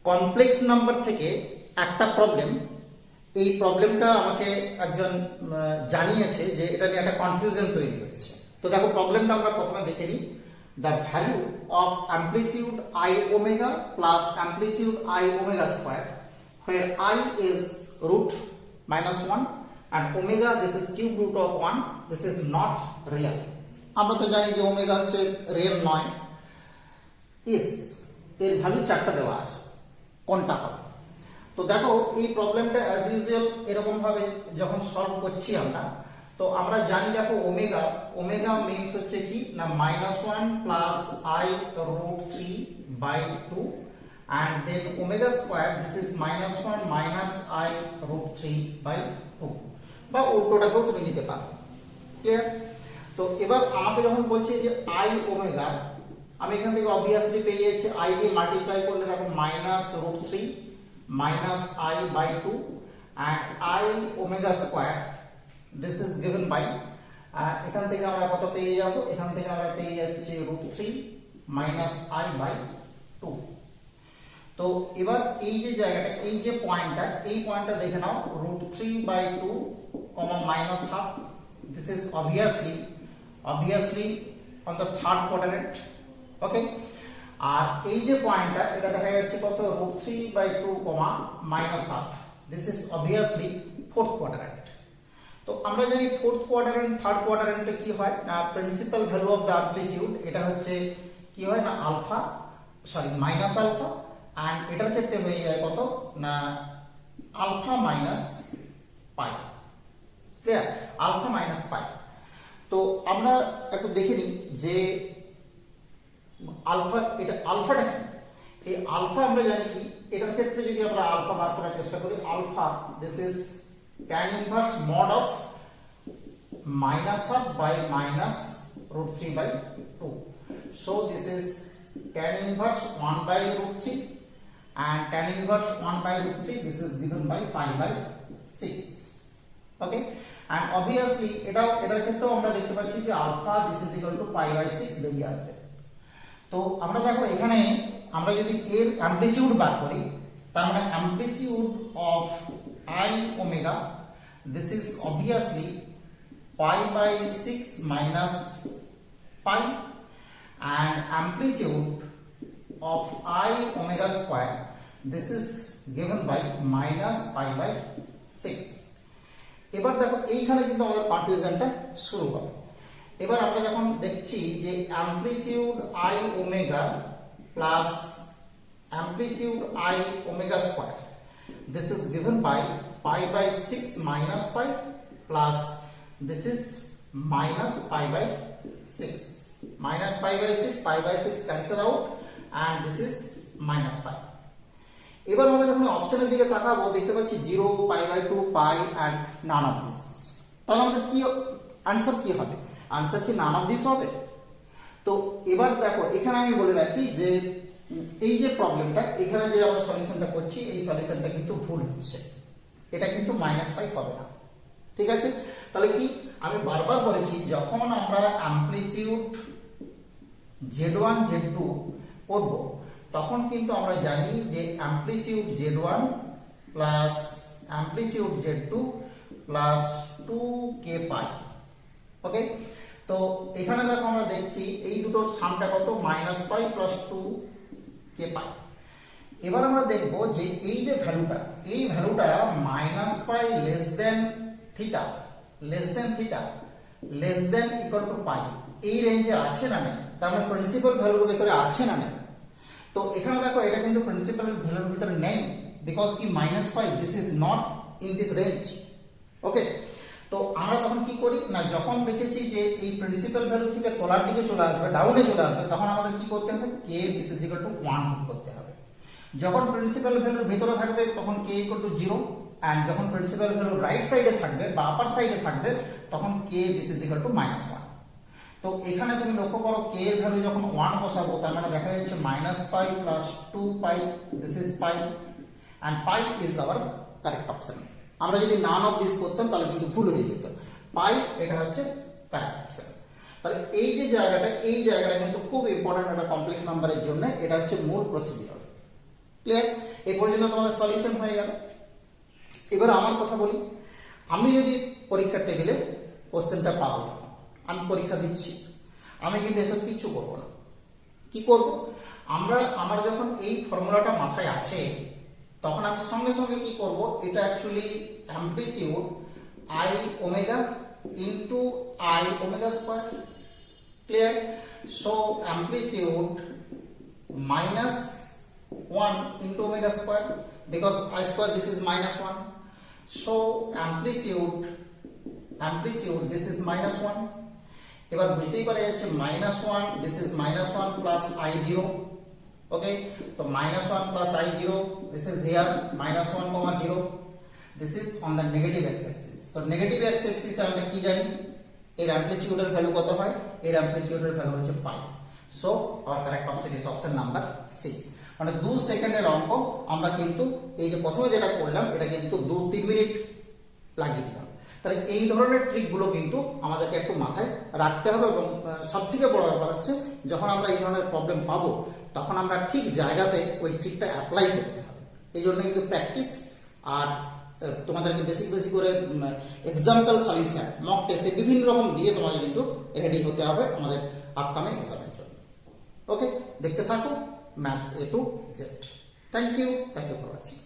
Complex number থেকে একটা problem, এই প্রবলেমটা আমাকে একজন জানিয়েছে যে এটা নিয়ে একটা কনফিউশন তৈরি হয়েছে। তো দেখো প্রবলেমটা আমরা প্রথমে দেখে নিই। The value of amplitude I omega plus amplitude I omega square where I is root minus 1 and omega this is cube root of 1, this is not real. আমরা তো জানি যে ওমেগা হচ্ছে রিয়েল নয়। is এর ভ্যালু চারটা দেওয়া আছে, কোনটা হবে? তো দেখো এই প্রবলেমটা অ্যাজ ইউজুয়াল এরকম ভাবে যখন সলভ করছি আমরা, তো আমরা জানি দেখো ওমেগা ওমেগা মিনস হচ্ছে কি না -1 plus I root 3 by 2 and then omega square this is -1 minus I root 3 by 2 বা উল্টোটাকেও তুমি নিতে পারো। ক্লিয়ার? তো এবার আমাকে যখন বলছে যে I ওমেগা, আমি এখান থেকে অবভিয়াসলি পেয়ে যাচ্ছি I দিয়ে মাল্টিপ্লাই করলে দেখো -√3 minus I by 2 and I omega square this is given by এখান থেকে আমরা কত পেয়ে যাব? এখান থেকে আমরা পেয়ে যাচ্ছি √3 minus I by 2। তো এবার এই যে জায়গাটা, এই যে পয়েন্টটা, এই পয়েন্টটা দেখে নাও √3 by 2 -half, this is obviously on the third quadrant, okay? আর এই যে পয়েন্টটা, এটা দেখা যাচ্ছে কত √3 by 2 -half, this is obviously fourth quadrant। তো আমরা জানি ফোর্থ কোয়াড্র্যান্ট থার্ড কোয়াড্র্যান্টে কি হয় না principal value of the amplitude, এটা হচ্ছে কি হয় না alpha, sorry minus alpha, and এটার ক্ষেত্রে হয়ে যায় কত না alpha minus pi. Clear? Alpha minus pi. তো আমরা একটু দেখে নিই যে আলফা, এটা আলফাটা কি? এই আলফা আমরা জানি কি, এটার ক্ষেত্রে যদি আমরা আলফা বার করার চেষ্টা করি, alpha this is tan inverse mod of -half by -√3 by 2, so this is tan inverse 1 by √3 and tan inverse 1 by √3 this is given by pi by 6, okay? and obviously এটার ক্ষেত্রেও আমরা দেখতে পাচ্ছি যে alpha this is equal to pi by 6 বেরিয়ে আসবে। তো আমরা দেখো এখানে আমরা যদি এর অ্যামপ্লিটিউড বার করি, তার মানে amplitude of I omega this is obviously pi by 6 minus pi and amplitude of I omega square this is given by minus pi by 6। এবার দেখো এইখানে কিন্তু আমাদের কনফিউশনটা শুরু হবে। এবার আমরা যখন দেখছি যে amplitude I omega plus amplitude I omega square this is given by pi by 6 minus pi plus this is minus pi by 6, minus pi by 6 cancel out and this is minus pi। এবার আমরা যখন অপশনের দিকে তাকাবো দেখতে পাচ্ছি 0 pi by 2 pi and none of this, তাহলে আমাদের কি आंसर কি হবে? आंसर কি none of this হবে? তো এবার দেখো এখানে আমি বলে রাখি যে এই যে প্রবলেমটা, এখানে যে আমরা সলিউশনটা করছি এই সলিউশনটা কিন্তু ভুল হচ্ছে, এটা কিন্তু -পাই হবে না। ঠিক আছে? তাহলে কি আমি বারবার বলেছি যখন আমরা অ্যামপ্লিটিউড Z1 Z2 করব তখন কিন্তু আমরা জানি যে amplitude Z1 plus amplitude Z2 plus 2k পাই। ওকে? তো এখানে দেখো আমরা দেখছি এই দুটোর সামটা কত -পাই প্লাস 2k পাই। এবার আমরা দেখব যে এই যে ভ্যালুটা, এই ভ্যালুটা -pi less than theta less than equal to pi এই রেঞ্জে আছে না নেই? তার মানে প্রিন্সিপাল ভ্যালুর ভিতরে আছে না নেই? তো এখানে দেখো এটা কিন্তু প্রিন্সিপাল ভ্যালুর ভিতরে নেই, বিকজ কি -pi this is not in this range. Okay? তো আমরা তখন কি করি না, যখন দেখেছি যে এই প্রিন্সিপাল ভ্যালু থেকে তলার দিকে চলে আসবে, ডাউনে চলে আসবে, তখন আমাদের কি করতে হবে? k this is equal to 1 put করতে হবে। যখন প্রিন্সিপাল ভ্যালুর ভিতরে থাকবে তখন k ইকুয়াল টু 0 এন্ড যখন প্রিন্সিপাল ভ্যালু রাইট সাইডে থাকবে বা আপার সাইডে থাকবে তখন k this is equal to -1। তো এখানে তুমি লক্ষ্য করো k এর ভ্যালু যখন 1 বসাবো তার মানে দেখা যাচ্ছে -pi plus 2 pi this is pi and pi is our correct option. আমরা যদি নান অফ দিস করতাম তাহলে কিন্তু ভুল হয়ে যেত। পাই এটা হচ্ছে কারেক্ট অপশন। তাহলে এই যে জায়গাটা, এই জায়গাটা কিন্তু খুব ইম্পর্টেন্ট একটা কমপ্লেক্স নাম্বারের জন্য, এটা হচ্ছে মূল প্রসিডিউর। ক্লিয়ার? এই পর্যন্ত তোমাদের সলিউশন হয়ে গেল। এবার আমার কথা বলি, আমি যদি পরীক্ষার টেবিলে কোশ্চেনটা পাবো, আমি পরীক্ষা দিচ্ছি, আমি কিন্তু এসব কিছু করবো না। কি করব, আমার যখন এই ফর্মুলাটা মাথায় আছে তখন আমি সঙ্গে সঙ্গে কি করব, এটা actually amplitude I omega into I omega square. Clear? So amplitude minus 1 into omega square, because I square this is minus 1, so amplitude this is minus 1. এবার বুঝতেই পারা যাচ্ছে -1 this is -1 plus I0. okay, তো -1 plus I0 this is here -1 comma 0. this is on the negative x-axis. তো negative x-axis আমরা কি জানি, এর অ্যামপ্লিটিউডের ভ্যালু কত হয়, এর অ্যামপ্লিটিউডের ভ্যালু হচ্ছে pi. So our correct option is option number C. মানে 2 সেকেন্ডের অঙ্ক আমরা কিন্তু এই যে প্রথমে যেটা করলাম এটা কিন্তু 2-3 মিনিট লাগিয়ে দিলাম। তাহলে এই ধরনের ট্রিকগুলো কিন্তু আমাদেরকে একটু মাথায় রাখতে হবে, এবং সবথেকে বড় ব্যাপার হচ্ছে যখন আমরা এই ধরনের প্রবলেম পাবো তখন আমরা ঠিক জায়গাতে ওই ট্রিকটা অ্যাপ্লাই করতে হবে। এই জন্য কিন্তু প্র্যাকটিস আর তোমাদেরকে বেশি বেশি করে এক্সাম্পল সলিউশন, মক টেস্ট বিভিন্ন রকম দিয়ে তোমাদের কিন্তু রেডি হতে হবে আমাদের আপকামিং এক্সামের জন্য। ওকে, দেখতে থাকো maths A to Z। Thank you for watching.